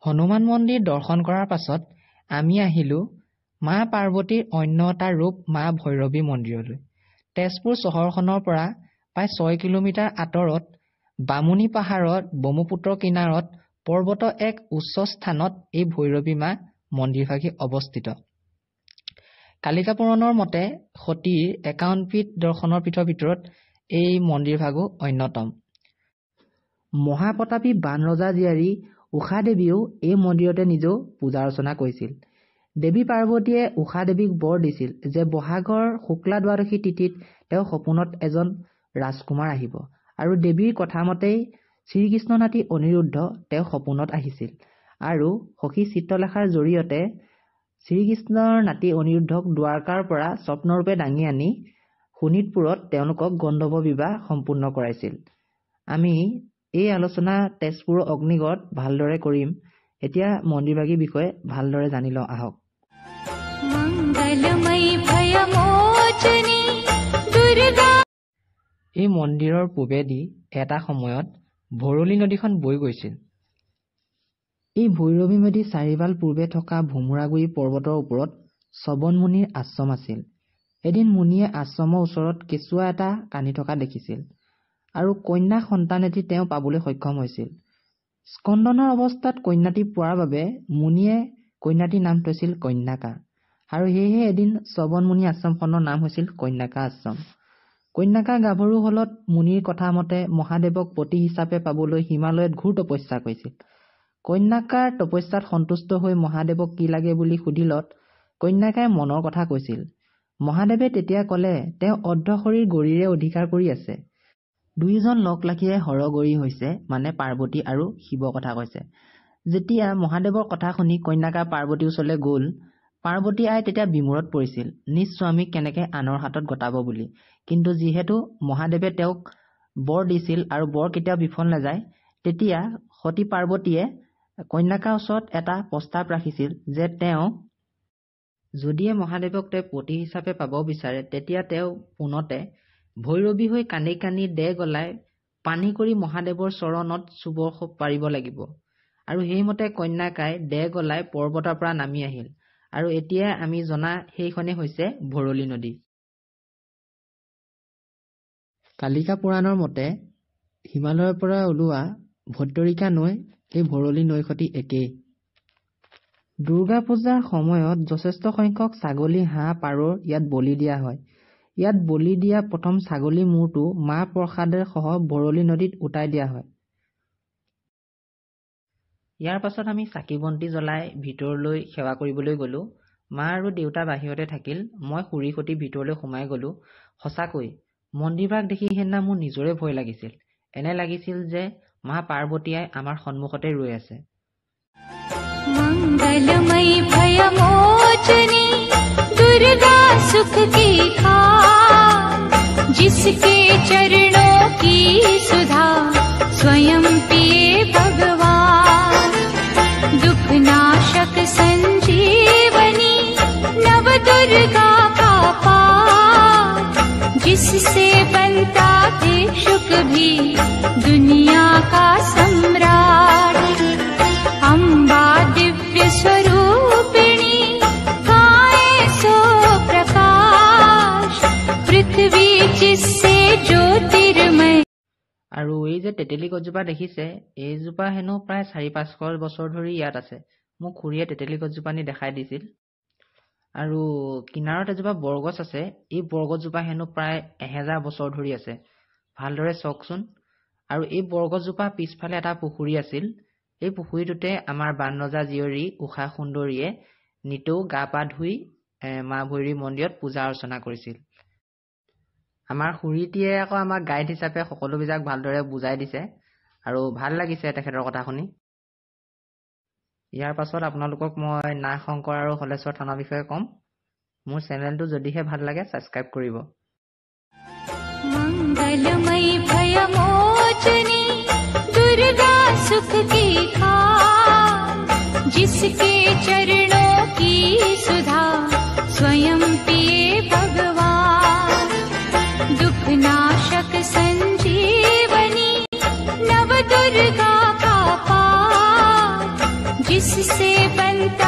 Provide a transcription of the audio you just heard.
হনুমান মন্দিৰ দৰ্শন কৰাৰ পাছত আমি আহিলো মা পাৰ্বতীৰ অন্য এটা ৰূপ মা ভৈৰৱী মন্দিৰলৈ। তেজপুৰ চহৰখনৰ পৰা প্ৰায় 6 কিলোমিটাৰ আঁতৰত বামুণী পাহাৰত ব্ৰহ্মপুত্ৰৰ কিনাৰত পৰ্বতৰ এক উচ্চ স্থানত এই ভৈৰৱী মা মন্দিৰভাগি অৱস্থিত। কালিকা পুৰাণৰ মতে সতীৰ 51 পীঠ দৰ্শনৰ পীঠৰ ভিতৰত এই মন্দিৰভাগো অন্যতম। মহাপ্ৰতাপী বান ৰজা জীয়াৰী উষা দেৱীয়েও এই মন্দিৰতে নিজেও পূজা অৰ্চনা কৰিছিল। দেৱী পাৰ্বতীয়ে উষা দেৱীক বৰ দিছিল যে বহাগৰ শুক্লা দ্বাদশী তিথিত তেওঁ সপোনত এজন ৰাজকুমাৰ আহিব, আৰু দেৱীৰ কথা মতেই শ্ৰীকৃষ্ণ নাতি অনিৰুদ্ধ তেওঁ সপোনত আহিছিল, আৰু সখী চিত্ৰলেখাৰ জৰিয়তে শ্ৰীকৃষ্ণৰ নাতি অনিৰুদ্ধক দ্বাৰকাৰ পৰা স্বপ্নৰূপে দাঙি আনি শোণিতপুৰত তেওঁলোকক গন্ধৰ্ব বিবাহ সম্পূৰ্ণ কৰাইছিল। আমি এই আলোচনা তেজপুৰৰ অগ্নিগড়ত ভালদৰে কৰিম। এতিয়া মন্দিৰভাগীৰ বিষয়ে ভালদৰে জানি লওঁ আহক। এই মন্দিৰৰ পূবেদি এটা সময়ত ভৰলী নদীখন বৈ গৈছিল। এই ভৈৰৱী নদীৰ চাৰিফাল পূৰ্বে থকা ভোমোৰাগুৰি পৰ্বতৰ ওপৰত শ্ৰৱণ মুনিৰ আশ্ৰম আছিল। এদিন মুনিয়ে আশ্ৰমৰ ওচৰত কেঁচুৱা এটা কান্দি থকা দেখিছিল, আৰু কন্যা সন্তান এটি তেওঁ পাবলৈ সক্ষম হৈছিল। স্কন্দনৰ অৱস্থাত কন্যাটি পোৱাৰ বাবে মুনিয়ে কন্যাটিৰ নাম থৈছিল কন্যাকা, আৰু সেয়েহে এদিন শ্ৰৱণ মুনি আশ্ৰমখনৰ নাম হৈছিল কন্যাকা আশ্ৰম। কন্যাকা গাভৰু হলত মুনিৰ কথা মতে মহাদেৱক পতি হিচাপে পাবলৈ হিমালয়ত ঘোৰ তপস্যা কৰিছিল। কন্যাকাৰ তপস্যাত সন্তুষ্ট হৈ মহাদেৱক কি লাগে বুলি সুধিলত কন্যাকাই মনৰ কথা কৈছিল। মহাদেৱে তেতিয়া কলে তেওঁ অৰ্ধ শৰীৰ গৌৰীৰে অধিকাৰ কৰি আছে। দুয়োজন লগ লাগিয়ে হৰগৌৰী হৈছে, মানে পাৰ্বতী আৰু শিৱৰ কথা কৈছে। যেতিয়া মহাদেৱৰ কথা শুনি কন্যাকা পাৰ্বতীৰ ওচৰলৈ গল, পাৰ্বতী আই তেতিয়া বিমূৰত পৰিছিল নিজ স্বামীক কেনেকে আনৰ হাতত গতাব বুলি। কিন্তু যিহেতু মহাদেৱে তেওঁক বৰ দিছিল আৰু বৰ কেতিয়াও বিফল নাযায়, তেতিয়া সতী পাৰ্বতীয়ে কন্যাকাৰ ওচৰত এটা প্ৰস্তাৱ ৰাখিছিল যে তেওঁ যদিয়ে মহাদেৱক তেওঁ পতি হিচাপে পাব বিচাৰে, তেতিয়া তেওঁ পোনতে ভৈৰৱী হৈ কান্দি কান্দি দেহ গলাই পানী কৰি মহাদেৱৰ চৰণত চুব পাৰিব লাগিব। আৰু সেইমতে কন্যাকাই দেহ গলাই পৰ্বতৰ পৰা নামি আহিল, আৰু এতিয়া আমি জনা সেইখনেই হৈছে ভৰলী নদী। কালিকা পুৰাণৰ মতে হিমালয়ৰ পৰা ওলোৱা ভট্টৰিকা নৈ এই ভৰলী নৈৰ সৈতে একেই। দুৰ্গা পূজাৰ সময়ত যথেষ্ট সংখ্যক ছাগলী, হাঁহ, পাৰৰ ইয়াত বলি দিয়া হয়। ইয়াত বলি দিয়া প্ৰথম ছাগলী মূৰটো মাহ প্ৰসাদৰ সহ ভৰলী নদীত উটাই দিয়া হয়। ইয়াৰ পাছত আমি চাকি বন্তি জ্বলাই ভিতৰলৈ সেৱা কৰিবলৈ গলো। মা আৰু দেউতা বাহিৰতে থাকিল, মই খুৰীৰ সৈতে ভিতৰলৈ সোমাই গলো। সঁচাকৈ মন্দিৰভাগ দেখি সেইদিনা মোৰ নিজৰে ভয় লাগিছিল। এনে লাগিছিল যে মা পাৰ্বতীয়ে আমাৰ সন্মুখতে ৰৈ আছে। मंगलमयी भयमोचनी दुर्गा सुख की खान, जिसके चरणों की सुधा स्वयं पिए भगवान। दुख नाशक संजीवनी नव दुर्गा का पाठ, जिससे बनता है सुख भी दुनिया का सम्राट। अम्बा दिव्य स्वरूपिणी गाए सो प्रकाश, पृथ्वी जिससे ज्योतिर्मय। আৰু এই যে তেতেলী গছজোপা দেখিছে, এইজোপা হেনো প্ৰায় 400-500 বছৰ ধৰি ইয়াত আছে। মোক খুৰীয়ে তেতেলী গছজোপা নি দেখাই দিছিল। আৰু কিনাৰত এজোপা বৰগছ আছে, এই বৰগছজোপা হেনো প্ৰায় 1000 বছৰ ধৰি আছে। ভালদৰে চাওকচোন। আৰু এই বৰগছজোপা পিছফালে এটা পুখুৰী আছিল। এই পুখুৰীটোতে আমাৰ বান ৰজা জীয়ৰী উষা সুন্দৰীয়ে নিতৌ গা পা ধুই মা ভৈৰৱী মন্দিৰত পূজা অৰ্চনা কৰিছিল। আমাৰ খুৰীটিয়ে আকৌ আমাক গাইড হিচাপে সকলোবিলাক ভালদৰে বুজাই দিছে, আৰু ভাল লাগিছে তেখেতৰ কথা শুনি। ইয়াৰ পাছত আপোনালোকক মই নাগ শংকৰ আৰু হলেশ্বৰ থানৰ বিষয়ে ক'ম। মোৰ চেনেলটো যদিহে ভাল লাগে ছাবস্ক্ৰাইব কৰিব। मंगलमयी भयमोचनी दुर्गा सुख की खान, जिसके चरणों की सुधा स्वयं पिए भगवान। दुख नाशक संजीवनी नव दुर्गा का पाठ, जिससे बनता